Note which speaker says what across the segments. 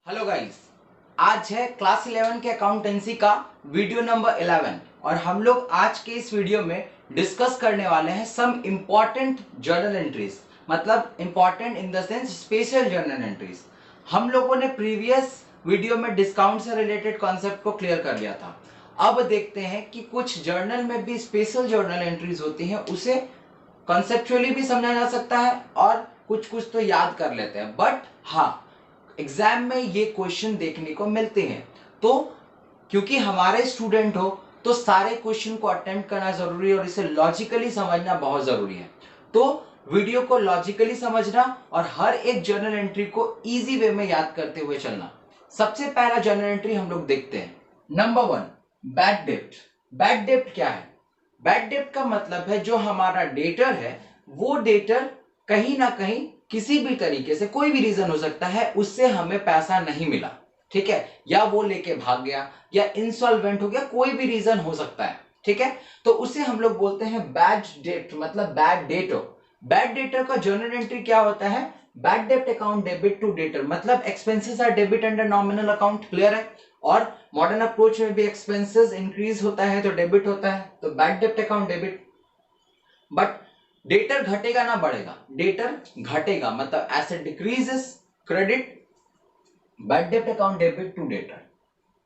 Speaker 1: Hello guys, आज है class 11 के अकाउंटेंसी का वीडियो नंबर 11 और हम लोग आज के इस वीडियो में डिस्कस करने वाले हैं सम इम्पॉर्टेंट जर्नल एंट्रीज। मतलब important in the sense special journal entries. हम लोगों ने प्रीवियस वीडियो में डिस्काउंट से रिलेटेड कॉन्सेप्ट को क्लियर कर लिया था। अब देखते हैं कि कुछ जर्नल में भी स्पेशल जर्नल एंट्रीज होती हैं, उसे कॉन्सेप्चुअली भी समझा जा सकता है और कुछ कुछ तो याद कर लेते हैं। बट हाँ, एग्जाम में ये क्वेश्चन देखने को मिलते हैं, तो क्योंकि हमारे स्टूडेंट हो तो सारे क्वेश्चन को अटेम्प्ट करना जरूरी है और इसे लॉजिकली समझना बहुत जरूरी है। तो वीडियो को लॉजिकली समझना और हर एक जर्नल एंट्री को इजी वे में याद करते हुए चलना। सबसे पहला जर्नल एंट्री हम लोग देखते हैं। नंबर 1, बैड डेब्ट। बैड डेब्ट क्या है? बैड डेब्ट का मतलब है जो हमारा डेटर है वो डेटर कहीं ना कहीं किसी भी तरीके से, कोई भी रीजन हो सकता है, उससे हमें पैसा नहीं मिला, ठीक है, या वो लेके भाग गया या इंसॉल्वेंट हो गया, कोई भी रीजन हो सकता है, ठीक है। तो उसे हम लोग बोलते हैं बैड डेट, मतलब बैड डेटो। बैड डेटर का जर्नल एंट्री क्या होता है? Bad debt account debit to debtor, मतलब expenses are debit under nominal account, clear है। और मॉडर्न अप्रोच में भी एक्सपेंसेस इंक्रीज होता है तो डेबिट होता है, तो bad debt account debit. But debtor घटेगा ना बढ़ेगा? डेटर घटेगा, मतलब asset decreases, credit, bad debt account debit to debtor.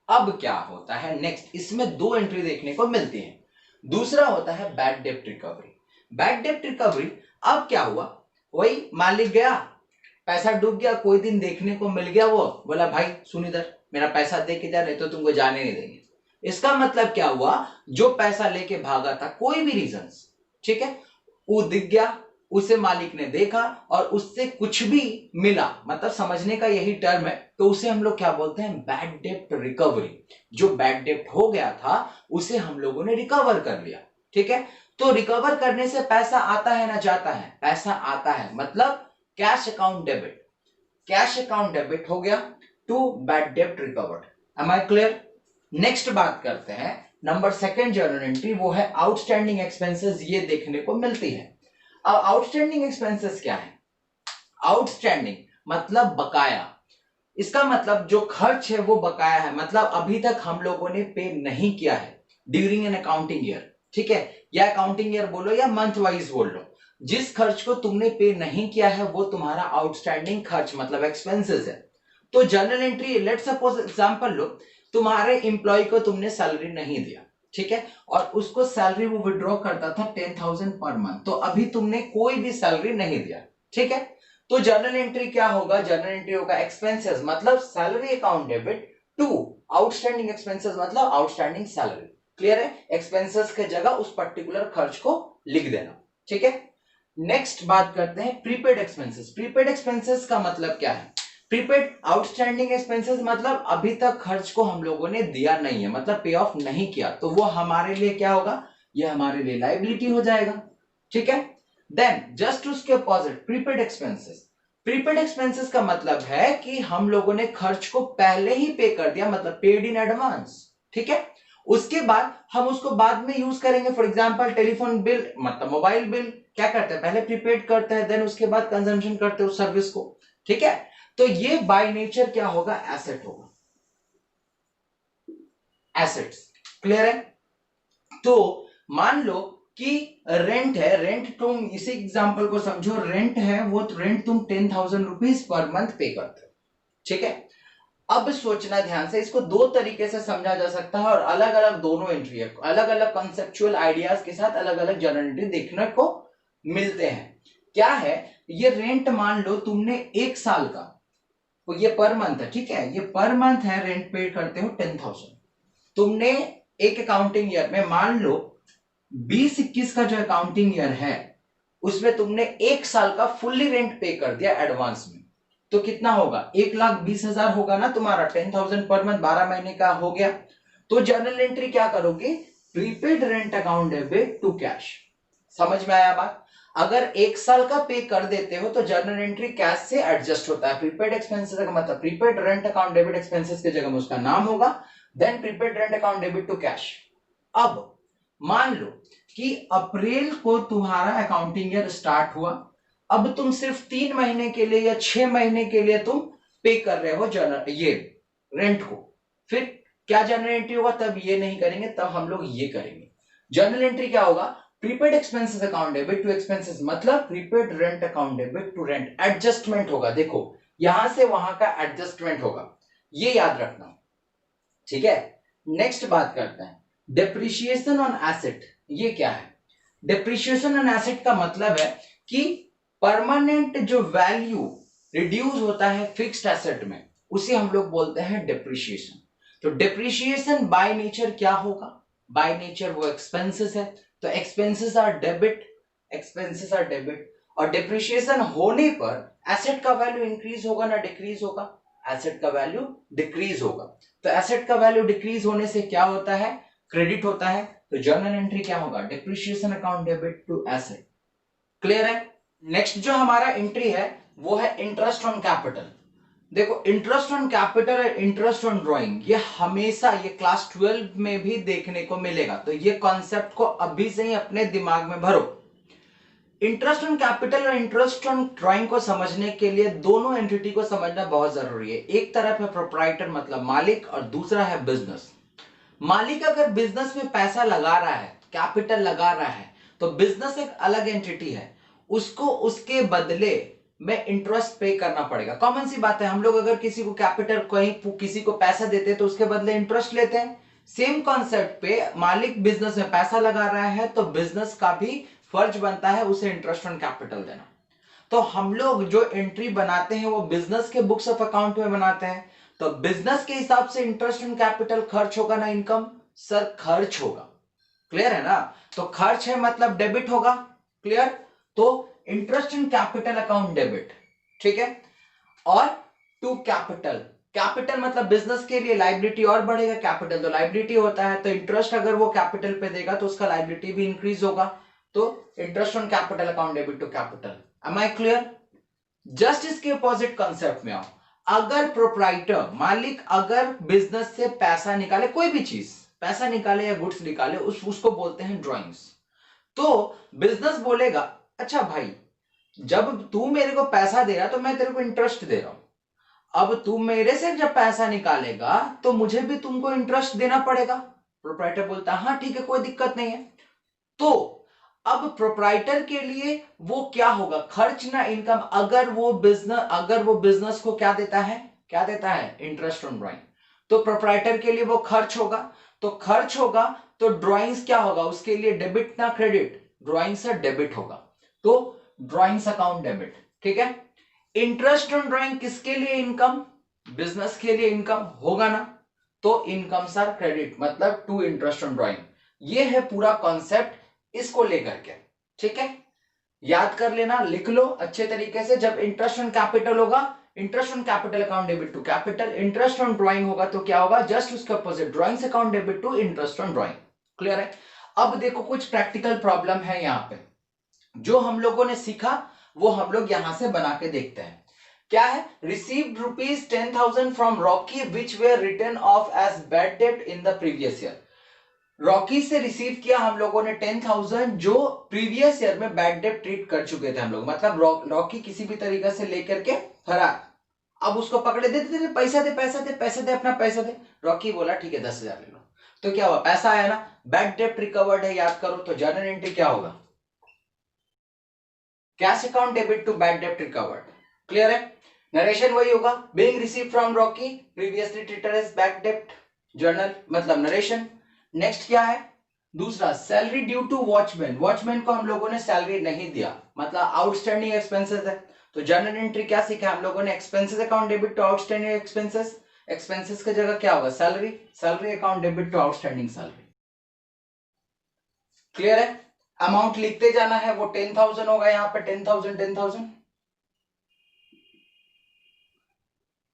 Speaker 1: अब क्या होता है नेक्स्ट? इसमें दो एंट्री देखने को मिलती है। दूसरा होता है bad date recovery. Bad debt recovery, अब क्या हुआ, वही मालिक गया, पैसा डूब गया, कोई दिन देखने को मिल गया, वो बोला भाई सुन इधर, मेरा पैसा दे के जा, नहीं तो तुमको जाने नहीं देंगे। इसका मतलब क्या हुआ, जो पैसा लेके भागा था कोई भी रीजन, ठीक है, वो दिख गया, उसे मालिक ने देखा और उससे कुछ भी मिला, मतलब समझने का यही टर्म है, तो उसे हम लोग क्या बोलते हैं? बैड डेब्ट रिकवरी। जो बैड डेब्ट हो गया था उसे हम लोगों ने रिकवर कर लिया, ठीक है। तो रिकवर करने से पैसा आता है ना जाता है? पैसा आता है, मतलब cash account debit. Cash account debit हो गया टू बैड डेब्ट recovered. Am I clear? Next बात करते हैं नंबर सेकंड जर्नल एंट्री, वो है आउटस्टैंडिंग एक्सपेंसेस। ये देखने को मिलती है। अब आउटस्टैंडिंग एक्सपेंसेस क्या है? आउटस्टैंडिंग मतलब बकाया। इसका मतलब जो खर्च है वो बकाया है, मतलब अभी तक हम लोगों ने पे नहीं किया है ड्यूरिंग एन अकाउंटिंग ईयर, ठीक है, या अकाउंटिंग ईयर बोलो या मंथ वाइज बोल लो। जिस खर्च को तुमने पे नहीं किया है वो तुम्हारा आउटस्टैंडिंग खर्च मतलब एक्सपेंसेस है। तो journal entry, let suppose example लो, तुम्हारे एम्प्लॉय को तुमने सैलरी नहीं दिया, ठीक है, और उसको सैलरी वो विड्रॉ करता था 10,000 पर मंथ, तो अभी तुमने कोई भी सैलरी नहीं दिया, ठीक है। तो जर्नल एंट्री क्या होगा? जर्नल एंट्री होगा एक्सपेंसेस, मतलब salary account debit to outstanding expenses, मतलब आउटस्टैंडिंग सैलरी। क्लियर है? एक्सपेंसेस के जगह उस पर्टिकुलर खर्च को लिख देना, ठीक है। नेक्स्ट बात करते हैं प्रीपेड एक्सपेंसेस। प्रीपेड एक्सपेंसेस का मतलब क्या है? प्रीपेड आउटस्टैंडिंग एक्सपेंसेस मतलब अभी तक खर्च को हम लोगों ने दिया नहीं है, मतलब पे ऑफ नहीं किया, तो वो हमारे लिए क्या होगा? ये हमारे लिए लायबिलिटी हो जाएगा, ठीक है। देन जस्ट उसके opposite prepaid expenses. Prepaid expenses का मतलब है कि हम लोगों ने खर्च को पहले ही पे कर दिया, मतलब पेड इन एडवांस, ठीक है। उसके बाद हम उसको बाद में यूज करेंगे। फॉर एग्जांपल टेलीफोन बिल, मतलब मोबाइल बिल, क्या करते हैं? पहले प्रीपेड करते हैं, देन उसके बाद कंजम्पशन करते हैं उस सर्विस को, ठीक है। तो ये बाय नेचर क्या होगा? एसेट होगा, एसेट्स। क्लियर है? तो मान लो कि रेंट है, रेंट तुम इसी एग्जांपल को समझो, रेंट है, वो रेंट तुम 10,000 रुपीज पर मंथ पे करते हो, ठीक है। अब सोचना ध्यान से, इसको दो तरीके से समझा जा सकता है और अलग अलग दोनों एंट्री है, अलग अलग कॉन्सेप्चुअल आइडियाज के साथ अलग अलग जर्नल एंट्री देखने को मिलते हैं। क्या है? ये रेंट मान लो तुमने 1 साल का, तो ये पर मंथ है, ठीक है, ये पर मंथ है, रेंट पे करते हो 10,000। तुमने एक अकाउंटिंग ईयर में मान लो 20-21 का जो अकाउंटिंग ईयर है उसमें तुमने 1 साल का फुल्ली रेंट पे कर दिया एडवांस में, तो कितना होगा? 1,20,000 होगा ना तुम्हारा, 10,000 पर मंथ, 12 महीने का हो गया। तो जर्नल एंट्री क्या करोगे? Prepaid rent account debit to cash. समझ में आया बात? अगर 1 साल का पे कर देते हो तो जर्नल एंट्री कैश से एडजस्ट होता है। प्रीपेड एक्सपेंसेस का मतलब prepaid rent account debit expenses की जगह में उसका नाम होगा, then prepaid rent account debit to cash. अब मान लो कि अप्रैल को तुम्हारा अकाउंटिंग ईयर स्टार्ट हुआ, अब तुम सिर्फ 3 महीने के लिए या 6 महीने के लिए तुम पे कर रहे हो ये रेंट को। फिर क्या जर्नल एंट्री होगा, तब ये नहीं करेंगे, तब हम लोग ये करेंगे। जर्नल एंट्री क्या होगा, prepaid expenses account debit to expenses, मतलब prepaid rent account debit to rent. Adjustment होगा, देखो यहां से वहां का एडजस्टमेंट होगा, ये याद रखना, ठीक है। नेक्स्ट बात करते हैं डेप्रिसिएशन ऑन एसेट। ये क्या है, डेप्रिसिएशन ऑन एसेट का मतलब है कि परमानेंट जो वैल्यू रिड्यूस होता है फिक्स्ड एसेट में, उसे हम लोग बोलते हैं डेप्रिसिएशन। तो डेप्रिसिएशन बाय नेचर क्या होगा, बाय नेचर वो एक्सपेंसेस है, तो expenses are debit, expenses are debit. और डेप्रिसिएशन होने पर एसेट का वैल्यू इंक्रीज होगा ना डिक्रीज होगा, एसेट का वैल्यू डिक्रीज होगा। तो एसेट का वैल्यू डिक्रीज होने से क्या होता है, क्रेडिट होता है। तो जर्नल एंट्री क्या होगा, depreciation account debit to asset. Clear है। नेक्स्ट जो हमारा एंट्री है वो है इंटरेस्ट ऑन कैपिटल। देखो इंटरेस्ट ऑन कैपिटल और इंटरेस्ट ऑन ड्राइंग, ये हमेशा ये क्लास 12 में भी देखने को मिलेगा, तो ये कॉन्सेप्ट को अभी से ही अपने दिमाग में भरो। इंटरेस्ट ऑन कैपिटल और इंटरेस्ट ऑन ड्राइंग को समझने के लिए दोनों एंटिटी को समझना बहुत जरूरी है। एक तरफ है प्रोप्राइटर मतलब मालिक, और दूसरा है बिजनेस। मालिक अगर बिजनेस में पैसा लगा रहा है, कैपिटल लगा रहा है, तो बिजनेस एक अलग एंटिटी है, उसको उसके बदले में इंटरेस्ट पे करना पड़ेगा। कॉमन सी बात है, हम लोग अगर किसी को कैपिटल, कहीं किसी को पैसा देते हैं तो उसके बदले इंटरेस्ट लेते हैं। सेम कॉन्सेप्ट पे मालिक बिजनेस में पैसा लगा रहा है तो बिजनेस का भी फर्ज बनता है उसे इंटरेस्ट ऑन कैपिटल देना। तो हम लोग जो एंट्री बनाते हैं वो बिजनेस के बुक्स ऑफ अकाउंट में बनाते हैं, तो बिजनेस के हिसाब से इंटरेस्ट ऑन कैपिटल खर्च होगा ना इनकम, सर खर्च होगा। क्लियर है ना, तो खर्च है मतलब डेबिट होगा। क्लियर, तो interest in capital account debit, ठीक है। और टू कैपिटल, कैपिटल मतलब बिजनेस के लिए लाइबिलिटी और बढ़ेगा, कैपिटल तो लाइबिलिटी होता है, तो इंटरेस्ट अगर वो कैपिटल पे देगा तो उसका लाइबिलिटी भी इंक्रीज होगा। तो interest on capital account debit to capital. Am I clear. Just इसके अपोजिट कॉन्सेप्ट में आओ, अगर प्रोप्राइटर मालिक अगर बिजनेस से पैसा निकाले, कोई भी चीज पैसा निकाले या गुड्स निकाले, उसको बोलते हैं ड्राइंग्स। तो बिजनेस बोलेगा अच्छा भाई जब तू मेरे को पैसा दे रहा तो मैं तेरे को इंटरेस्ट दे रहा हूं, अब तू मेरे से जब पैसा निकालेगा तो मुझे भी तुमको इंटरेस्ट देना पड़ेगा। प्रोप्राइटर बोलता है हाँ ठीक है कोई दिक्कत नहीं है। तो अब प्रोप्राइटर के लिए वो क्या होगा, खर्च ना इनकम। अगर वो बिजनेस को क्या देता है इंटरेस्ट ऑन ड्राइंग, तो प्रोप्राइटर के लिए वो खर्च होगा। तो खर्च होगा तो ड्राइंग्स क्या होगा उसके लिए, डेबिट ना क्रेडिट, ड्राइंग से डेबिट होगा, तो ड्राइंग्स अकाउंट डेबिट। ठीक है। इंटरेस्ट ऑन ड्राइंग किसके लिए इनकम, बिजनेस के लिए इनकम होगा ना, तो इनकम सर क्रेडिट मतलब टू इंटरेस्ट ऑन ड्राइंग। ये है पूरा कॉन्सेप्ट इसको लेकर के, ठीक है। याद कर लेना, लिख लो अच्छे तरीके से। जब इंटरेस्ट ऑन कैपिटल होगा, interest on capital account debit to capital, interest on drawing होगा तो क्या होगा, जस्ट उसके opposite drawings account debit to interest on drawing. Clear है। अब देखो कुछ प्रैक्टिकल प्रॉब्लम है यहां पे, जो हम लोगों ने सीखा वो हम लोग यहां से बना के देखते हैं। क्या है, received ₹10,000 from Rocky which were written off as bad debt in the previous year. Rocky से रिसीव किया हम लोगों ने 10,000 जो प्रीवियस ईयर में बैड डेट ट्रीट कर चुके थे हम लोग, मतलब रॉकी किसी भी तरीके से लेकर के फरार। अब उसको पकड़े, दे पैसा दे पैसा दे पैसा दे अपना पैसा दे। रॉकी बोला ठीक है 10,000 ले लो। तो क्या हुआ, पैसा आया ना, बैड डेट रिकवर्ड है, याद करो। तो जर्नल एंट्री क्या होगा, cash account debit to bad debt recovered. Clear है। नरेशन वही होगा, being receive from Rocky previously treated as bad debt, journal मतलब नरेशन। नेक्स्ट क्या है, दूसरा salary due to watchman. Watchman को हम लोगों ने सैलरी नहीं दिया, मतलब आउटस्टैंडिंग एक्सपेंसेस है। तो जर्नल एंट्री क्या सीखा हम लोगों ने, expenses account debit to outstanding expenses. Expenses की जगह क्या होगा, salary, salary account debit to outstanding salary. Clear है। अमाउंट लिखते जाना है, वो 10,000 होगा यहाँ पे, 10,000 10,000।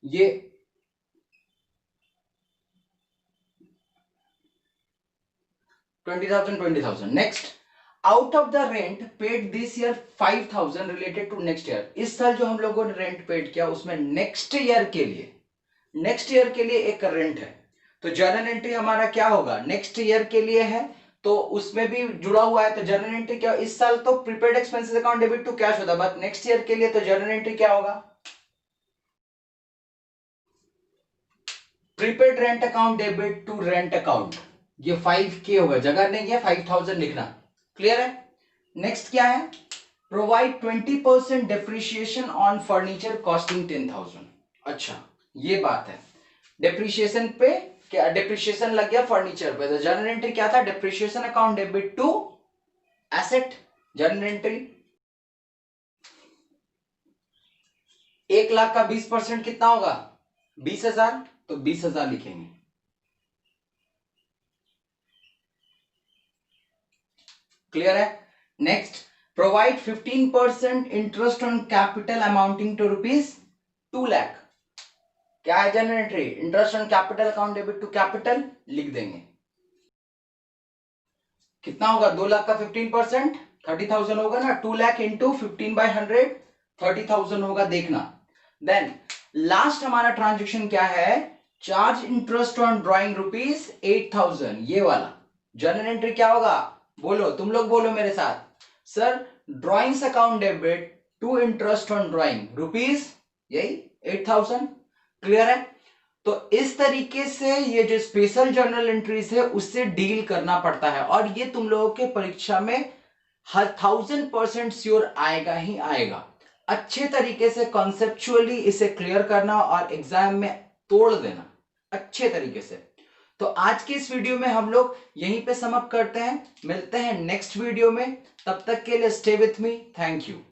Speaker 1: ये 20,000 20,000। Next, out of the rent paid this year 5,000 related to next year. इस साल जो हम लोगों ने रेंट पेड किया उसमें नेक्स्ट ईयर के लिए एक रेंट है। तो जर्नल एंट्री हमारा क्या होगा, नेक्स्ट ईयर के लिए है तो उसमें भी जुड़ा हुआ है। तो जर्नल एंट्री क्या, इस साल तो prepaid expenses account debit to cash होता है, बट नेक्स्ट ईयर के लिए तो जर्नल एंट्री क्या होगा, prepaid rent account debit to rent account, ये 5K होगा, जगह नहीं है 5000 लिखना। क्लियर है? नेक्स्ट क्या है? Provide 20% depreciation on furniture costing 10,000। अच्छा, ये बात है। डेप्रिसिएशन पे क्या, डेप्रिसिएशन लग गया फर्नीचर पे, तो जर्नल एंट्री क्या था? Depreciation account debit to asset. Journal entry 1,00,000 का 20% कितना होगा? 20,000, तो 20,000 लिखेंगे। क्लियर है? Next, provide 15% interest on capital amounting to ₹2,00,000। क्या है general entry? Interest on capital account debit to capital लिख देंगे। कितना होगा? 2,00,000 का 15% 30,000 होगा ना। 2,00,000 इंटू 15/100 30,000 होगा, देखना। देन लास्ट हमारा ट्रांजेक्शन क्या है? चार्ज इंटरेस्ट ऑन ड्रॉइंग ₹8,000, ये वाला। जर्नल एंट्री क्या होगा? बोलो, तुम लोग बोलो मेरे साथ। Sir, drawings account debit to interest on drawing rupees, यही 8,000। क्लियर है? तो इस तरीके से ये जो स्पेशल जर्नल एंट्रीज है उससे डील करना पड़ता है, और ये तुम लोगों के परीक्षा में 1000% श्योर आएगा ही आएगा। अच्छे तरीके से कॉन्सेप्चुअली इसे क्लियर करना और एग्जाम में तोड़ देना अच्छे तरीके से। तो आज के इस वीडियो में हम लोग यहीं पे सम अप करते हैं, मिलते हैं नेक्स्ट वीडियो में। तब तक के लिए stay with me, thank you.